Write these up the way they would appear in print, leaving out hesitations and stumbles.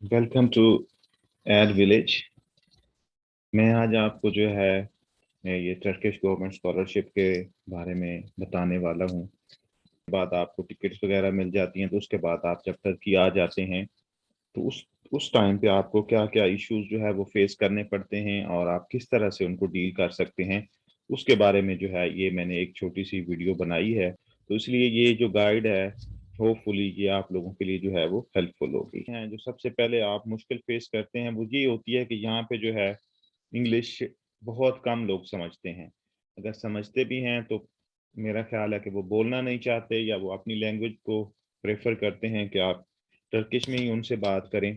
Welcome to add village. मैं आज आपको जो है ये टर्किश गवर्नमेंट स्कॉलरशिप के बारे में बताने वाला हूँ। बाद आपको टिकट्स वगैरह मिल जाती हैं, तो उसके बाद आप जब टर्की आ जाते हैं तो उस टाइम पे आपको क्या क्या इश्यूज जो है वो फेस करने पड़ते हैं और आप किस तरह से उनको डील कर सकते हैं, उसके बारे में जो है ये मैंने एक छोटी सी वीडियो बनाई है। तो इसलिए ये जो गाइड है, होपफुली ये आप लोगों के लिए जो है वो हेल्पफुल होगी। हैं जो सबसे पहले आप मुश्किल फेस करते हैं वो ये होती है कि यहाँ पे जो है इंग्लिश बहुत कम लोग समझते हैं। अगर समझते भी हैं तो मेरा ख्याल है कि वो बोलना नहीं चाहते, या वो अपनी लैंग्वेज को प्रेफर करते हैं कि आप टर्किश में ही उनसे बात करें।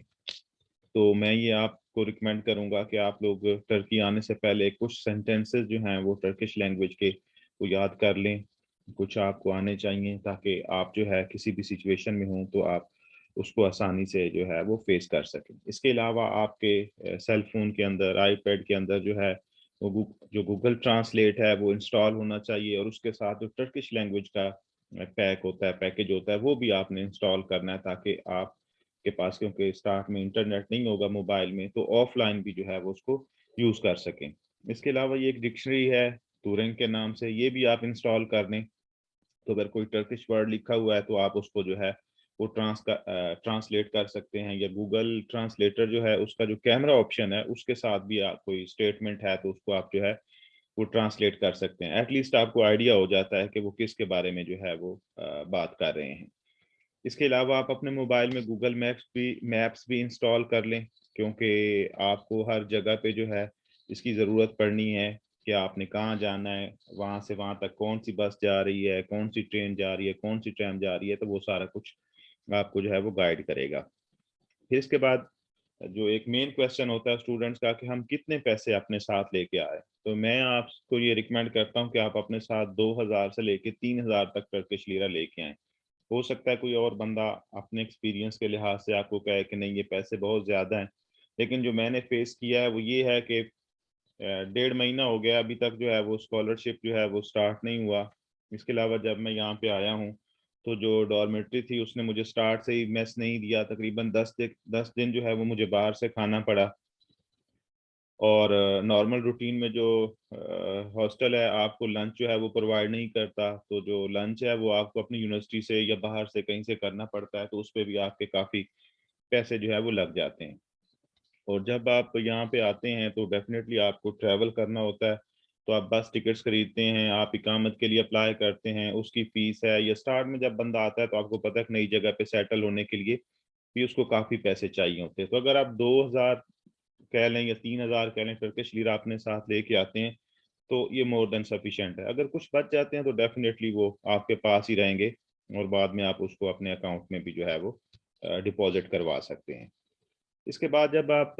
तो मैं ये आपको रिकमेंड करूंगा कि आप लोग टर्की आने से पहले कुछ सेंटेंसेस जो हैं वो टर्किश लैंग्वेज के वो याद कर लें। कुछ आपको आने चाहिए ताकि आप जो है किसी भी सिचुएशन में हों तो आप उसको आसानी से जो है वो फेस कर सकें। इसके अलावा आपके सेल फोन के अंदर, आईपैड के अंदर जो है वो जो गूगल ट्रांसलेट है वो इंस्टॉल होना चाहिए, और उसके साथ जो टर्किश लैंग्वेज का पैक होता है, पैकेज होता है, वो भी आपने इंस्टॉल करना है ताकि आप के पास, क्योंकि स्टार्ट में इंटरनेट नहीं होगा मोबाइल में, तो ऑफलाइन भी जो है वो उसको यूज कर सकें। इसके अलावा ये एक डिक्शनरी है तुरंग के नाम से, ये भी आप इंस्टॉल कर लें। तो अगर कोई टर्किश वर्ड लिखा हुआ है तो आप उसको जो है वो ट्रांसलेट कर सकते हैं, या गूगल ट्रांसलेटर जो है उसका जो कैमरा ऑप्शन है उसके साथ भी आप कोई स्टेटमेंट है तो उसको आप जो है वो ट्रांसलेट कर सकते हैं। एटलीस्ट आपको आइडिया हो जाता है कि वो किसके बारे में जो है वो बात कर रहे हैं। इसके अलावा आप अपने मोबाइल में गूगल मैप्स भी इंस्टॉल कर लें, क्योंकि आपको हर जगह पे जो है इसकी ज़रूरत पड़नी है कि आपने कहाँ जाना है, वहाँ से वहाँ तक कौन सी बस जा रही है, कौन सी ट्रेन जा रही है, कौन सी ट्रेन जा रही है, तो वो सारा कुछ आपको जो है वो गाइड करेगा। फिर इसके बाद जो एक मेन क्वेश्चन होता है स्टूडेंट्स का कि हम कितने पैसे अपने साथ लेके आए, तो मैं आपको ये रिकमेंड करता हूँ कि आप अपने साथ 2000 से लेके 3000 तक टर्किश लीरा लेके आए। हो सकता है कोई और बंदा अपने एक्सपीरियंस के लिहाज से आपको कहे कि नहीं ये पैसे बहुत ज़्यादा हैं, लेकिन जो मैंने फेस किया है वो ये है कि 1.5 महीना हो गया अभी तक जो है वो स्कॉलरशिप जो है वो स्टार्ट नहीं हुआ। इसके अलावा जब मैं यहाँ पे आया हूँ तो जो डॉर्मेट्री थी उसने मुझे स्टार्ट से ही मेस नहीं दिया, तकरीबन 10 दिन जो है वो मुझे बाहर से खाना पड़ा। और नॉर्मल रूटीन में जो हॉस्टल है आपको लंच जो है वो प्रोवाइड नहीं करता, तो जो लंच है वो आपको अपनी यूनिवर्सिटी से या बाहर से कहीं से करना पड़ता है, तो उस पे भी आपके काफ़ी पैसे जो है वो लग जाते हैं। और जब आप यहाँ पे आते हैं तो डेफिनेटली आपको ट्रैवल करना होता है, तो आप बस टिकट्स खरीदते हैं, आप इकामत के लिए अप्लाई करते हैं, उसकी फीस है। या स्टार्ट में जब बंदा आता है तो आपको पता है कि नई जगह पे सेटल होने के लिए भी उसको काफ़ी पैसे चाहिए होते हैं। तो अगर आप 2000 कह लें या 3000 कह लें टर्किश लीरा अपने साथ लेके आते हैं तो ये मोर देन सफिशिएंट है। अगर कुछ बच जाते हैं तो डेफिनेटली वो आपके पास ही रहेंगे, और बाद में आप उसको अपने अकाउंट में भी जो है वो डिपॉजिट करवा सकते हैं। इसके बाद जब आप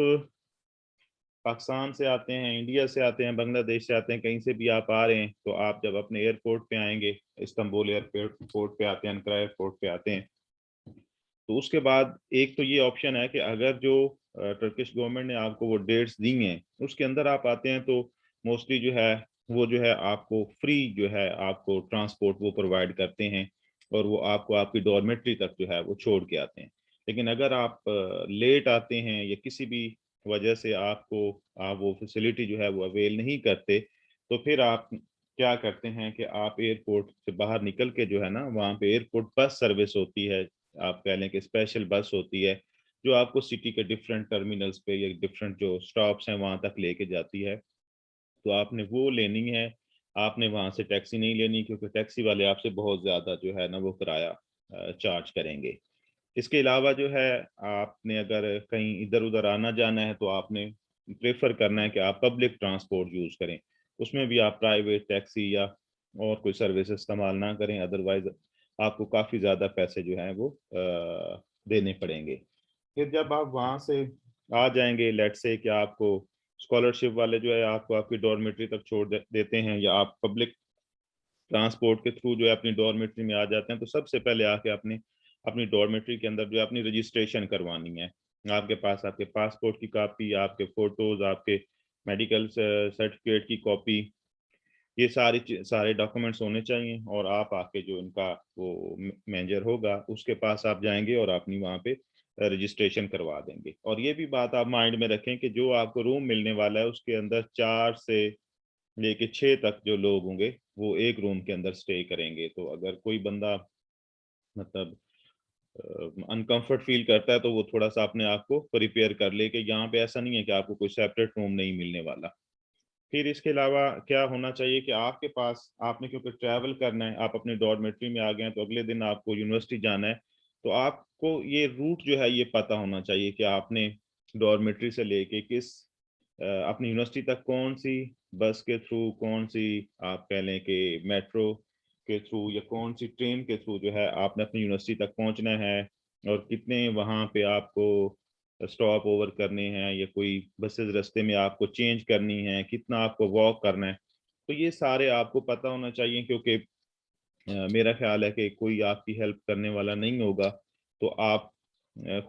पाकिस्तान से आते हैं, इंडिया से आते हैं, बांग्लादेश से आते हैं, कहीं से भी आप आ रहे हैं, तो आप जब अपने एयरपोर्ट पे आएंगे, इस्तांबुल एयरपोर्ट पे आते हैं, अनकरा एयरपोर्ट पे आते हैं, तो उसके बाद एक तो ये ऑप्शन है कि अगर जो टर्किश गवर्नमेंट ने आपको वो डेट्स दी हैं उसके अंदर आप आते हैं, तो मोस्टली जो है वो जो है आपको फ्री जो है आपको ट्रांसपोर्ट वो प्रोवाइड करते हैं, और वो आपको आपकी डॉर्मेट्री तक जो है वो छोड़ के आते हैं। लेकिन अगर आप लेट आते हैं या किसी भी वजह से आप वो फैसिलिटी जो है वो अवेल नहीं करते, तो फिर आप क्या करते हैं कि आप एयरपोर्ट से बाहर निकल के जो है ना, वहाँ पे एयरपोर्ट बस सर्विस होती है, आप कह लें कि स्पेशल बस होती है जो आपको सिटी के डिफरेंट टर्मिनल्स पे या डिफरेंट जो स्टॉप्स हैं वहां तक लेके जाती है। तो आपने वो लेनी है, आपने वहां से टैक्सी नहीं लेनी, क्योंकि टैक्सी वाले आपसे बहुत ज्यादा जो है ना वो किराया चार्ज करेंगे। इसके अलावा जो है आपने अगर कहीं इधर उधर आना जाना है तो आपने प्रेफर करना है कि आप पब्लिक ट्रांसपोर्ट यूज करें। उसमें भी आप प्राइवेट टैक्सी या और कोई सर्विस इस्तेमाल ना करें, अदरवाइज आपको काफ़ी ज़्यादा पैसे जो हैं वो देने पड़ेंगे। फिर जब आप वहाँ से आ जाएंगे, लेट से कि आपको स्कॉलरशिप वाले जो है आपको आपकी डॉर्मेट्री तक देते हैं, या आप पब्लिक ट्रांसपोर्ट के थ्रू जो है अपनी डॉर्मेट्री में आ जाते हैं, तो सबसे पहले आके अपने अपनी डॉर्मेट्री के अंदर जो है अपनी रजिस्ट्रेशन करवानी है। आपके पास आपके पासपोर्ट की कॉपी, आपके फोटोज, आपके मेडिकल सर्टिफिकेट की कॉपी, ये सारे डॉक्यूमेंट्स होने चाहिए। और आप आके जो इनका वो मैनेजर होगा उसके पास आप जाएंगे और अपनी वहाँ पे रजिस्ट्रेशन करवा देंगे। और ये भी बात आप माइंड में रखें कि जो आपको रूम मिलने वाला है उसके अंदर 4 से लेके 6 तक जो लोग होंगे वो एक रूम के अंदर स्टे करेंगे। तो अगर कोई बंदा मतलब अनकंफर्ट फील करता है तो वो थोड़ा-सा अपने आप को प्रिपेयर कर ले कि यहाँ पे ऐसा नहीं है कि आपको कोई सेपरेट रूम नहीं मिलने वाला। फिर इसके अलावा क्या होना चाहिए कि आपके पास आपने क्योंकि ट्रैवल करना है, आप अपने डॉर्मेट्री में आ गए हैं तो अगले दिन आपको यूनिवर्सिटी जाना है, तो आपको ये रूट जो है ये पता होना चाहिए कि आपने डॉर्मेट्री से लेके अपनी यूनिवर्सिटी तक कौन-सी बस के थ्रू, कौन-सी आप कह लें कि मेट्रो के थ्रू या कौन-सी ट्रेन के थ्रू जो है आपने अपनी यूनिवर्सिटी तक पहुँचना है और कितने वहाँ पे आपको स्टॉप ओवर करने हैं या कोई बसेस रास्ते में आपको चेंज करनी है, कितना आपको वॉक करना है। तो ये सारे आपको पता होना चाहिए क्योंकि मेरा ख़्याल है कि कोई आपकी हेल्प करने वाला नहीं होगा, तो आप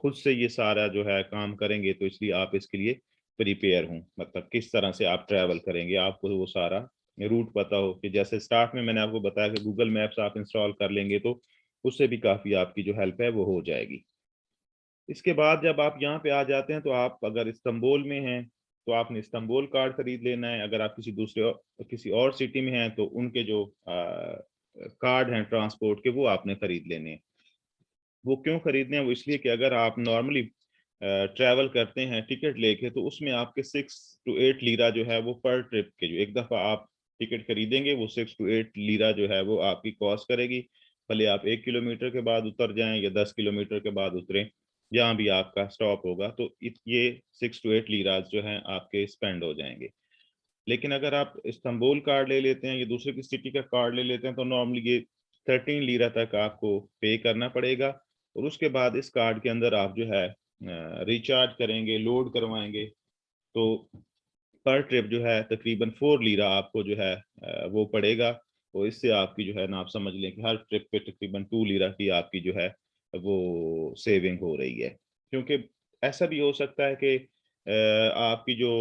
खुद से ये सारा जो है काम करेंगे तो इसलिए आप इसके लिए प्रिपेयर हों। मतलब किस तरह से आप ट्रैवल करेंगे, आपको वो सारा रूट पता हो कि जैसे स्टार्ट में मैंने आपको बताया कि गूगल मैप्स आप इंस्टॉल कर लेंगे तो उससे भी काफ़ी आपकी जो हेल्प है वो हो जाएगी। इसके बाद जब आप यहाँ पे आ जाते हैं तो आप अगर इस्तांबुल में हैं, तो आपने इस्तांबुल कार्ड खरीद लेना है। अगर आप किसी और सिटी में हैं तो उनके जो कार्ड हैं ट्रांसपोर्ट के वो आपने खरीद लेने हैं। वो क्यों खरीदने हैं? वो इसलिए कि अगर आप नॉर्मली ट्रैवल करते हैं टिकट लेके तो उसमें आपके 6 टू 8 लीरा जो है वो पर ट्रिप के जो एक दफ़ा आप टिकट खरीदेंगे वो 6 टू 8 लीरा जो है वो आपकी कॉस्ट करेगी। भले आप 1 किलोमीटर के बाद उतर जाएँ या 10 किलोमीटर के बाद उतरें, जहाँ भी आपका स्टॉप होगा तो ये 6 टू 8 लीराज़ जो हैं आपके स्पेंड हो जाएँगे। लेकिन अगर आप इस्तांबुल कार्ड ले लेते हैं या दूसरे की सिटी का कार्ड ले लेते हैं तो नॉर्मली ये 13 लीरा तक आपको पे करना पड़ेगा और उसके बाद इस कार्ड के अंदर आप जो है रिचार्ज करेंगे, लोड करवाएँगे तो पर ट्रिप जो है तकरीबन 4 लीरा आपको जो है वो पड़ेगा। तो इससे आपकी जो है ना आप समझ लें कि हर ट्रिप पे तकरीबन 2 लीरा की आपकी जो है वो सेविंग हो रही है। क्योंकि ऐसा भी हो सकता है कि आपकी जो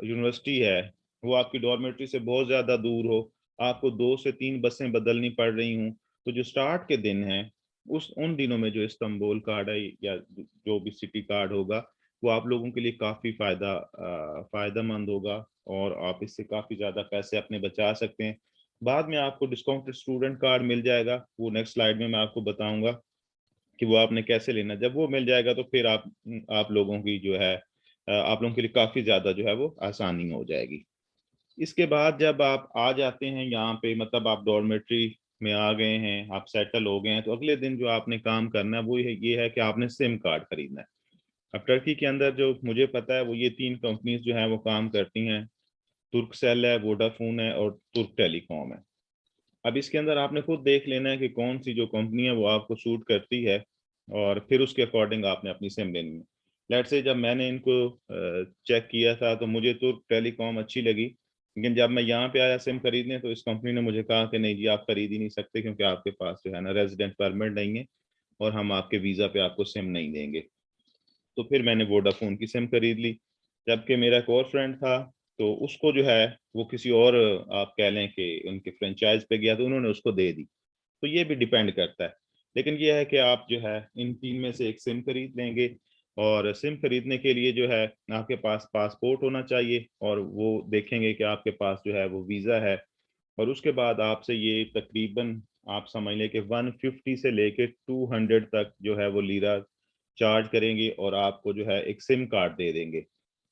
यूनिवर्सिटी है, वो आपकी डॉर्मेट्री से बहुत ज़्यादा दूर हो, आपको 2 से 3 बसें बदलनी पड़ रही हों, तो जो स्टार्ट के दिन हैं, उस उन दिनों में जो इस्तांबुल कार्ड है या जो भी सिटी कार्ड होगा, वो आप लोगों के लिए काफ़ी फ़ायदेमंद होगा और आप इससे काफ़ी ज़्यादा पैसे अपने बचा सकते हैं। बाद में आपको डिस्काउंटेड स्टूडेंट कार्ड मिल जाएगा, वो नेक्स्ट स्लाइड में मैं आपको बताऊँगा कि वो आपने कैसे लेना है। जब वो मिल जाएगा तो फिर आप लोगों की जो है आप लोगों के लिए काफ़ी ज़्यादा जो है वो आसानी हो जाएगी। इसके बाद जब आप आ जाते हैं यहाँ पे मतलब आप डॉर्मेट्री में आ गए हैं, आप सेटल हो गए हैं, तो अगले दिन जो आपने काम करना है वो ये है कि आपने सिम कार्ड खरीदना है। अब टर्की के अंदर जो मुझे पता है वो ये 3 कंपनीज़ जो हैं वो काम करती हैं, तुर्कसेल है, वोडाफ़ोन है और तुर्क टेलीकॉम है। अब इसके अंदर आपने खुद देख लेना है कि कौन-सी जो कंपनी है वो आपको सूट करती है और फिर उसके अकॉर्डिंग आपने अपनी सिम लेनी है। लेट्स से जब मैंने इनको चेक किया था तो मुझे तुर्क टेलीकॉम अच्छी लगी, लेकिन जब मैं यहाँ पे आया सिम खरीदने तो इस कंपनी ने मुझे कहा कि नहीं जी आप खरीद ही नहीं सकते क्योंकि आपके पास जो है ना रेज़िडेंट परमिट नहीं है और हम आपके वीज़ा पे आपको सिम नहीं देंगे। तो फिर मैंने वोडाफ़ोन की सिम खरीद ली। जबकि मेरा एक और फ्रेंड था, तो उसको जो है वो किसी और आप कह लें कि उनके फ्रेंचाइज़ पे गया तो उन्होंने उसको दे दी। तो ये भी डिपेंड करता है। लेकिन ये है कि आप जो है इन 3 में से एक सिम खरीद लेंगे और सिम खरीदने के लिए जो है आपके पास पासपोर्ट होना चाहिए और वो देखेंगे कि आपके पास जो है वो वीज़ा है और उसके बाद आपसे ये तकरीबन आप समझ लें कि 150 से लेके 200 तक जो है वो लीरा चार्ज करेंगे और आपको जो है एक सिम कार्ड दे देंगे।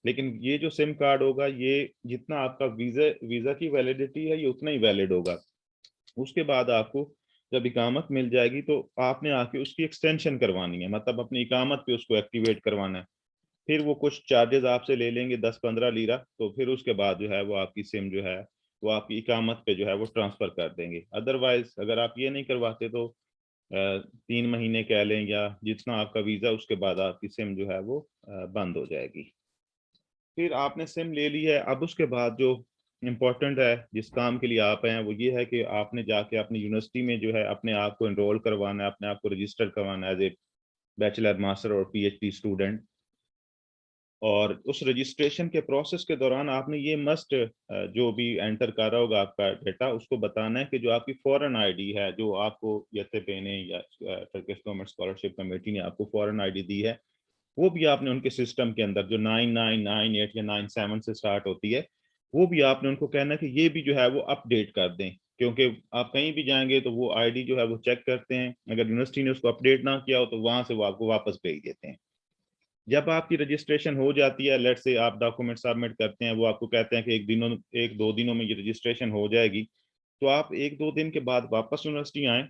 लेकिन ये जो सिम कार्ड होगा ये जितना आपका वीज़ा वीज़ा की वैलिडिटी है ये उतना ही वैलिड होगा। उसके बाद आपको जब इकामत मिल जाएगी तो आपने आके उसकी एक्सटेंशन करवानी है, मतलब अपनी इकामत पे उसको एक्टिवेट करवाना है। फिर वो कुछ चार्जेज़ आपसे ले लेंगे 10-15 लीरा, तो फिर उसके बाद जो है वो आपकी सिम जो है, वो आपकी इकामत पे जो है वो ट्रांसफ़र कर देंगे। अदरवाइज़ अगर आप ये नहीं करवाते तो 3 महीने कह लें या जितना आपका वीज़ा उसके बाद आपकी सिम जो है वो बंद हो जाएगी। फिर आपने सिम ले ली है, अब उसके बाद जो इम्पोर्टेंट है, जिस काम के लिए आप आए हैं, वो ये है कि आपने जाके अपनी यूनिवर्सिटी में जो है अपने आप को एनरोल करवाना है, अपने आप को रजिस्टर करवाना है एज़ ए बैचलर, मास्टर और पीएचडी स्टूडेंट। और उस रजिस्ट्रेशन के प्रोसेस के दौरान आपने ये मस्ट जो भी एंटर कर रहा होगा आपका डेटा, उसको बताना है कि जो आपकी फॉरेन आईडी है, जो आपको यतप ने या टर्किश गवर्नमेंट स्कॉलरशिप कमेटी ने आपको फॉरेन आईडी दी है, वो भी आपने उनके सिस्टम के अंदर जो 9998 या 97 से स्टार्ट होती है, वो भी आपने उनको कहना है कि ये भी जो है वो अपडेट कर दें, क्योंकि आप कहीं भी जाएंगे तो वो आईडी जो है वो चेक करते हैं, अगर यूनिवर्सिटी ने उसको अपडेट ना किया हो तो वहां से वो आपको वापस भेज देते हैं। जब आपकी रजिस्ट्रेशन हो जाती है, लेट से आप डॉक्यूमेंट सबमिट करते हैं, वो आपको कहते हैं कि एक दो दिनों में ये रजिस्ट्रेशन हो जाएगी, तो आप एक दो दिन के बाद वापस यूनिवर्सिटी आए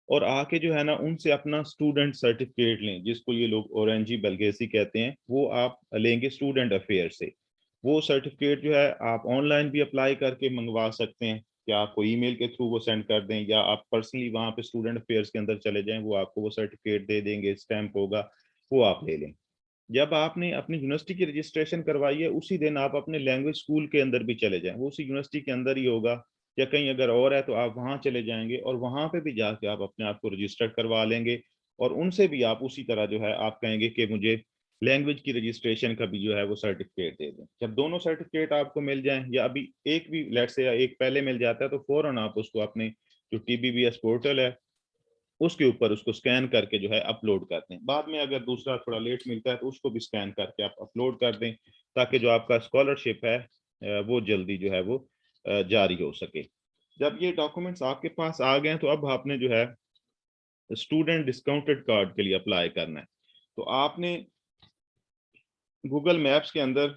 और आके जो है ना उनसे अपना स्टूडेंट सर्टिफिकेट लें, जिसको ये लोग ओरेंजी बेलगेसी कहते हैं, वो आप लेंगे स्टूडेंट अफेयर से। वो सर्टिफिकेट जो है आप ऑनलाइन भी अप्लाई करके मंगवा सकते हैं, या आपको ईमेल के थ्रू वो सेंड कर दें, या आप पर्सनली वहाँ पे स्टूडेंट अफेयर्स के अंदर चले जाएं, वो आपको वो सर्टिफिकेट दे देंगे, स्टैंप होगा, वो आप ले लें। जब आपने अपनी यूनिवर्सिटी की रजिस्ट्रेशन करवाई है, उसी दिन आप अपने लैंग्वेज स्कूल के अंदर भी चले जाएं, वो उसी यूनिवर्सिटी के अंदर ही होगा, या कहीं अगर और है तो आप वहां चले जाएंगे और वहां पे भी जाके आप अपने आप को रजिस्टर करवा लेंगे, और उनसे भी आप उसी तरह जो है आप कहेंगे कि मुझे लैंग्वेज की रजिस्ट्रेशन का भी जो है वो सर्टिफिकेट दे दें। जब दोनों सर्टिफिकेट आपको मिल जाएं, या अभी एक भी लेट से या एक पहले मिल जाता है, तो फौरन आप उसको अपने जो TBBS पोर्टल है उसके ऊपर उसको स्कैन करके जो है अपलोड कर दें। बाद में अगर दूसरा थोड़ा लेट मिलता है तो उसको भी स्कैन करके आप अपलोड कर दें, ताकि जो आपका स्कॉलरशिप है वो जल्दी जो है वो जारी हो सके। जब ये डॉक्यूमेंट्स आपके पास आ गए हैं, तो अब आपने जो है स्टूडेंट डिस्काउंटेड कार्ड के लिए अप्लाई करना है। तो गूगल मैप्स के अंदर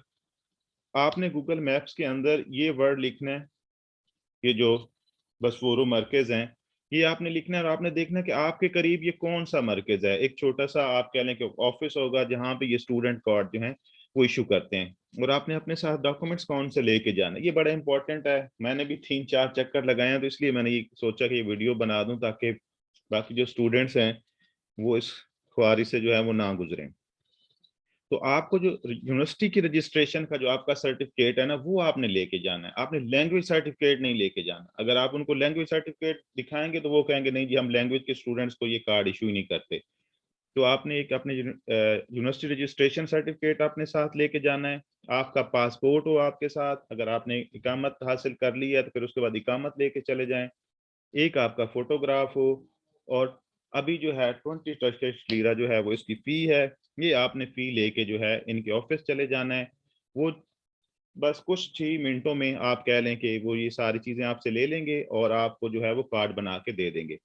आपने गूगल मैप्स के अंदर ये वर्ड लिखना है, ये जो बसफोरो मरकज हैं, ये आपने लिखना है, और आपने देखना है कि आपके करीब ये कौन सा मरकज है। एक छोटा सा आप कह लें कि ऑफिस होगा जहाँ पे ये स्टूडेंट कार्ड जो है वो इशू करते हैं, और आपने अपने साथ डॉक्यूमेंट्स कौन से लेके जाना है, ये बड़ा इंपॉर्टेंट है। मैंने भी 3-4 चक्कर लगाए हैं, तो इसलिए मैंने ये सोचा कि ये वीडियो बना दूं, ताकि बाकी जो स्टूडेंट्स हैं वो इस ख्वारी से जो है वो ना गुजरें। तो आपको जो यूनिवर्सिटी की रजिस्ट्रेशन का जो आपका सर्टिफिकेट है ना, वो आपने लेके जाना है, आपने लैंग्वेज सर्टिफिकेट नहीं लेके जाना। अगर आप उनको लैंग्वेज सर्टिफिकेट दिखाएंगे तो वो कहेंगे नहीं जी, हम लैंग्वेज के स्टूडेंट्स को ये कार्ड इशू ही नहीं करते। तो आपने एक अपने यूनिवर्सिटी रजिस्ट्रेशन सर्टिफिकेट अपने साथ लेके जाना है, आपका पासपोर्ट हो आपके साथ, अगर आपने इकामत हासिल कर ली है तो फिर उसके बाद इकामत लेके चले जाएं, एक आपका फोटोग्राफ हो, और अभी जो है 20 टर्किश लीरा जो है वो इसकी फी है, ये आपने फी लेके जो है इनके ऑफिस चले जाना है। वो बस कुछ ही मिनटों में आप कह लें कि वो ये सारी चीजें आपसे ले लेंगे और आपको जो है वो कार्ड बना के दे देंगे।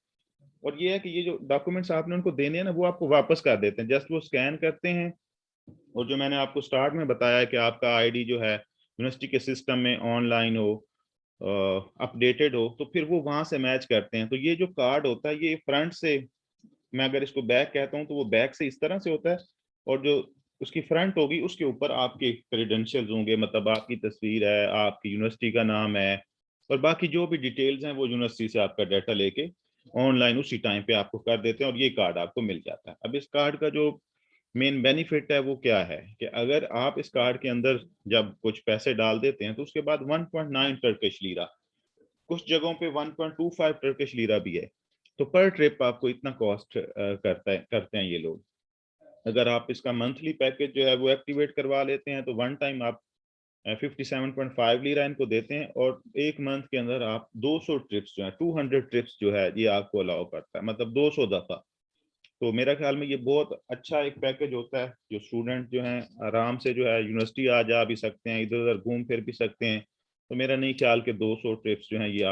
और ये है कि ये जो डॉक्यूमेंट्स आपने उनको देने हैं ना, वो आपको वापस कर देते हैं, जस्ट वो स्कैन करते हैं। और जो मैंने आपको स्टार्ट में बताया कि आपका आईडी जो है यूनिवर्सिटी के सिस्टम में ऑनलाइन हो, अपडेटेड हो, तो फिर वो वहां से मैच करते हैं। तो ये जो कार्ड होता है ये फ्रंट से, मैं अगर इसको बैक कहता हूँ तो वो बैक से इस तरह से होता है, और जो उसकी फ्रंट होगी उसके ऊपर आपके क्रेडेंशियल्स होंगे, मतलब आपकी तस्वीर है, आपकी यूनिवर्सिटी का नाम है, और बाकी जो भी डिटेल्स हैं वो यूनिवर्सिटी से आपका डाटा लेके ऑनलाइन उसी टाइम पे आपको कर देते हैं, और ये कार्ड आपको मिल जाता है। अब इस कार्ड का जो मेन बेनिफिट है वो क्या है कि अगर आप इस कार्ड के अंदर जब कुछ पैसे डाल देते हैं, तो उसके बाद 1.9 टर्किश लीरा, कुछ जगहों पे 1.25 टर्किश लीरा भी है, तो पर ट्रिप आपको इतना कॉस्ट करते हैं ये लोग। अगर आप इसका मंथली पैकेज जो है वो एक्टिवेट करवा लेते हैं, तो वन टाइम आप 57.5 लीरा इनको देते हैं, और एक मंथ के अंदर आप 200 ट्रिप्स जो है, 200 ट्रिप्स जो है ये आपको अलाउ करता है, मतलब 200 दफा। तो मेरा ख्याल में ये बहुत अच्छा एक पैकेज होता है, जो स्टूडेंट जो हैं आराम से जो है यूनिवर्सिटी आ जा भी सकते हैं, इधर उधर घूम फिर भी सकते हैं। तो मेरा नहीं ख्याल कि 200 ट्रिप्स जो हैं ये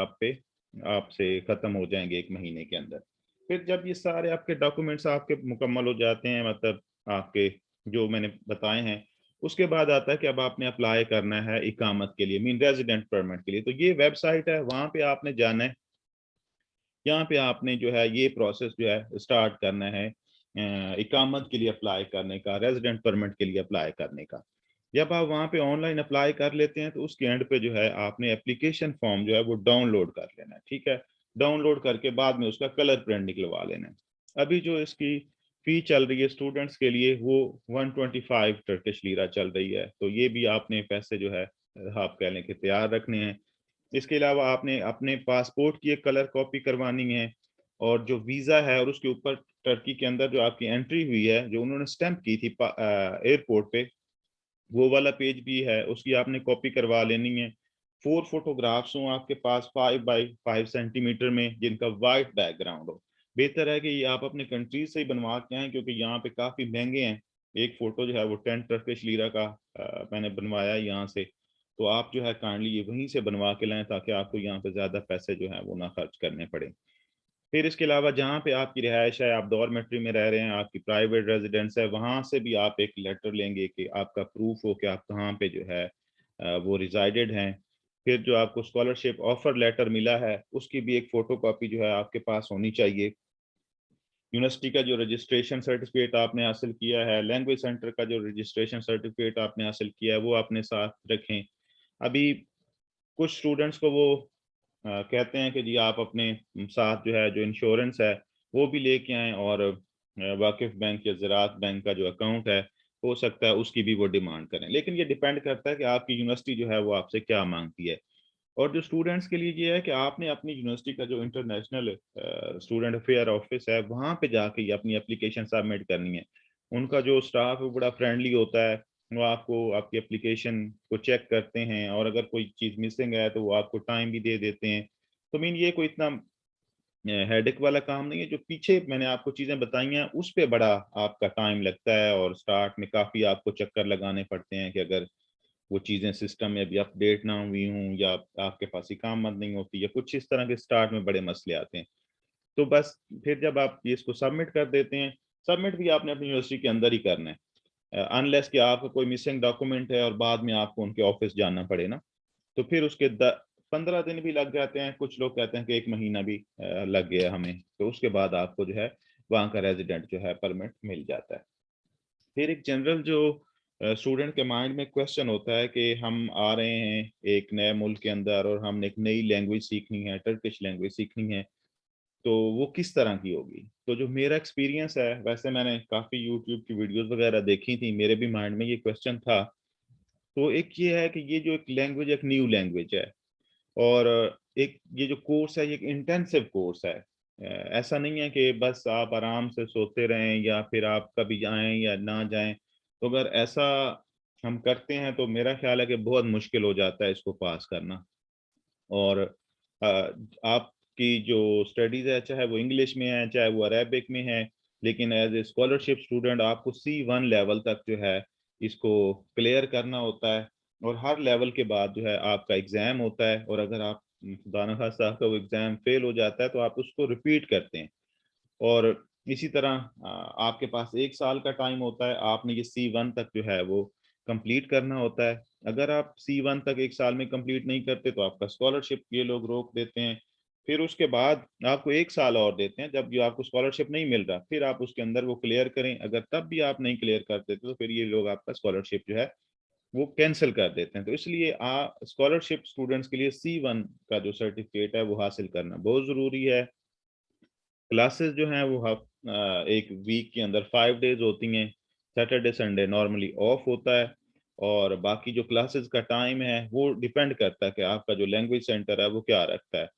आपसे खत्म हो जाएंगे एक महीने के अंदर। फिर जब ये सारे आपके डॉक्यूमेंट्स आपके मुकम्मल हो जाते हैं, मतलब आपके जो मैंने बताए हैं, उसके बाद आता है कि अब आपने अप्लाई करना है इकामत के लिए, मीन रेजिडेंट परमिट के लिए। तो ये वेबसाइट है, वहां पे आपने जाना है, यहाँ पे आपने जो है ये प्रोसेस जो है स्टार्ट करना है इकामत के लिए अप्लाई करने का, रेजिडेंट परमिट के लिए अप्लाई करने का। जब आप वहाँ पे ऑनलाइन अप्लाई कर लेते हैं, तो उसके एंड पे जो है आपने एप्लीकेशन फॉर्म जो है वो डाउनलोड कर लेना है, ठीक है। डाउनलोड करके बाद में उसका कलर प्रिंट निकलवा लेना है। अभी जो इसकी फी चल रही है स्टूडेंट्स के लिए वो 125 टर्किश लीरा चल रही है, तो ये भी आपने पैसे जो है आप कह लें कि तैयार रखने हैं। इसके अलावा आपने अपने पासपोर्ट की एक कलर कॉपी करवानी है, और जो वीज़ा है और उसके ऊपर टर्की के अंदर जो आपकी एंट्री हुई है, जो उन्होंने स्टैंप की थी एयरपोर्ट पे, वो वाला पेज भी है, उसकी आपने कॉपी करवा लेनी है। 4 फोटोग्राफ्स हों आपके पास 5 बाई 5 सेंटीमीटर में, जिनका वाइट बैकग्राउंड हो। बेहतर है कि ये आप अपने कंट्री से ही बनवा के आएँ, क्योंकि यहाँ पे काफ़ी महँगे हैं। एक फ़ोटो जो है वो 10 टर्किश लीरा का मैंने बनवाया है यहाँ से। तो आप जो है काइंडली ये वहीं से बनवा के लाएँ, ताकि आपको यहाँ पे ज़्यादा पैसे जो हैं वो ना खर्च करने पड़ें। फिर इसके अलावा जहाँ पे आपकी रिहाइश है, आप डॉर्मेट्री में रह रहे हैं, आपकी प्राइवेट रेज़िडेंस है, वहाँ से भी आप एक लेटर लेंगे कि आपका प्रूफ़ हो कि आप कहाँ पे जो है वो रिज़ाइडेड हैं। फिर जो आपको स्कॉलरशिप ऑफ़र लेटर मिला है, उसकी भी एक फ़ोटोकॉपी जो है आपके पास होनी चाहिए। यूनिवर्सिटी का जो रजिस्ट्रेशन सर्टिफ़िकेट आपने हासिल किया है, लैंग्वेज सेंटर का जो रजिस्ट्रेशन सर्टिफ़िकेट आपने हासिल किया है, वो अपने साथ रखें। अभी कुछ स्टूडेंट्स को वो कहते हैं कि जी आप अपने साथ जो है जो इंश्योरेंस है वो भी लेके आएँ, और वाकिफ़ बैंक या ज़राअत बैंक का जो अकाउंट है, हो सकता है उसकी भी वो डिमांड करें। लेकिन ये डिपेंड करता है कि आपकी यूनिवर्सिटी जो है वो आपसे क्या माँगती है। और जो स्टूडेंट्स के लिए ये है कि आपने अपनी यूनिवर्सिटी का जो इंटरनेशनल स्टूडेंट अफेयर ऑफिस है, वहाँ पे जाके ये अपनी एप्लीकेशन सबमिट करनी है। उनका जो स्टाफ है वो बड़ा फ्रेंडली होता है, वो आपको आपकी एप्लीकेशन को चेक करते हैं, और अगर कोई चीज़ मिसिंग है तो वो आपको टाइम भी दे देते हैं। तो मीन ये कोई इतना हेडेक वाला काम नहीं है। जो पीछे मैंने आपको चीज़ें बताई हैं, उस पे बड़ा आपका टाइम लगता है, और स्टार्ट में काफ़ी आपको चक्कर लगाने पड़ते हैं कि अगर वो चीज़ें सिस्टम में अभी अपडेट ना हुई हों, या आपके पास इकामत नहीं होती, या कुछ इस तरह के स्टार्ट में बड़े मसले आते हैं। तो बस फिर जब आप ये इसको सबमिट कर देते हैं, सबमिट भी आपने अपनी यूनिवर्सिटी के अंदर ही करना है। अनलेस कि आपका कोई मिसिंग डॉक्यूमेंट है और बाद में आपको उनके ऑफ़िस जाना पड़े ना, तो फिर उसके द 15 दिन भी लग जाते हैं, कुछ लोग कहते हैं कि 1 महीना भी लग गया हमें, तो उसके बाद आपको जो है वहाँ का रेज़िडेंट जो है परमिट मिल जाता है। फिर एक जनरल जो स्टूडेंट के माइंड में क्वेश्चन होता है कि हम आ रहे हैं एक नए मुल्क के अंदर, और हमने एक नई लैंग्वेज सीखनी है, टर्किश लैंग्वेज सीखनी है, तो वो किस तरह की होगी? तो जो मेरा एक्सपीरियंस है, वैसे मैंने काफ़ी यूट्यूब की वीडियोज़ वगैरह देखी थी, मेरे भी माइंड में ये क्वेश्चन था। तो एक ये है कि ये जो एक लैंग्वेज एक न्यू लैंग्वेज है, और एक ये जो कोर्स है ये एक इंटेंसिव कोर्स है। ऐसा नहीं है कि बस आप आराम से सोते रहें, या फिर आप कभी आएँ या ना जाएँ। तो अगर ऐसा हम करते हैं तो मेरा ख़्याल है कि बहुत मुश्किल हो जाता है इसको पास करना। और अ, आपकी जो स्टडीज़ है, चाहे वो इंग्लिश में है, चाहे वो अरेबिक में है, लेकिन एज़ ए स्कॉलरशिप स्टूडेंट आपको C1 लेवल तक जो है इसको क्लियर करना होता है, और हर लेवल के बाद जो है आपका एग्ज़ाम होता है, और अगर आप खुदा न ख़ास्ता आपका वो एग्ज़ाम फ़ेल हो जाता है तो आप उसको रिपीट करते हैं। और इसी तरह आपके पास 1 साल का टाइम होता है, आपने ये C1 तक जो है वो कंप्लीट करना होता है। अगर आप C1 तक 1 साल में कंप्लीट नहीं करते तो आपका स्कॉलरशिप ये लोग रोक देते हैं। फिर उसके बाद आपको 1 साल और देते हैं, जब जो आपको स्कॉलरशिप नहीं मिल रहा, फिर आप उसके अंदर वो क्लियर करें। अगर तब भी आप नहीं क्लियर कर देते तो फिर ये लोग आपका स्कॉलरशिप जो है वो कैंसल कर देते हैं। तो इसलिए स्कॉलरशिप स्टूडेंट्स के लिए C1 का जो सर्टिफ़िकेट है वो हासिल करना बहुत ज़रूरी है। क्लासेस जो हैं वो एक वीक के अंदर 5 डेज़ होती हैं। सैटरडे, संडे नॉर्मली ऑफ होता है, और बाकी जो क्लासेस का टाइम है वो डिपेंड करता है कि आपका जो लैंग्वेज सेंटर है वो क्या रखता है।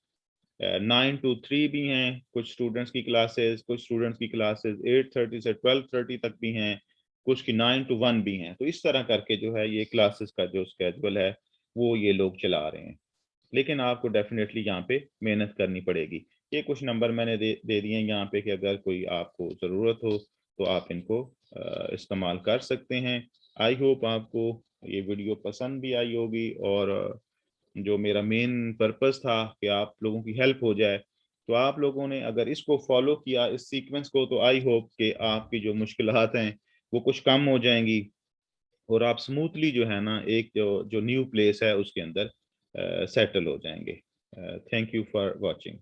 9 टू 3 भी हैं कुछ स्टूडेंट्स की क्लासेस, कुछ स्टूडेंट्स की क्लासेस 8:30 से 12:30 तक भी हैं, कुछ की 9 टू 1 भी हैं। तो इस तरह करके जो है ये क्लासेस का जो शेड्यूल है वो ये लोग चला रहे हैं। लेकिन आपको डेफ़िनेटली यहाँ पे मेहनत करनी पड़ेगी। ये कुछ नंबर मैंने दे दिए हैं यहाँ पे कि अगर कोई आपको ज़रूरत हो, तो आप इनको इस्तेमाल कर सकते हैं। आई होप आपको ये वीडियो पसंद भी आई होगी, और जो मेरा मेन पर्पज़ था कि आप लोगों की हेल्प हो जाए। तो आप लोगों ने अगर इसको फ़ॉलो किया, इस सीक्वेंस को, तो आई होप कि आपकी जो मुश्किलात हैं, वो कुछ कम हो जाएँगी, और आप स्मूथली जो है ना एक जो जो न्यू प्लेस है उसके अंदर सेटल हो जाएँगे। Thank you for watching.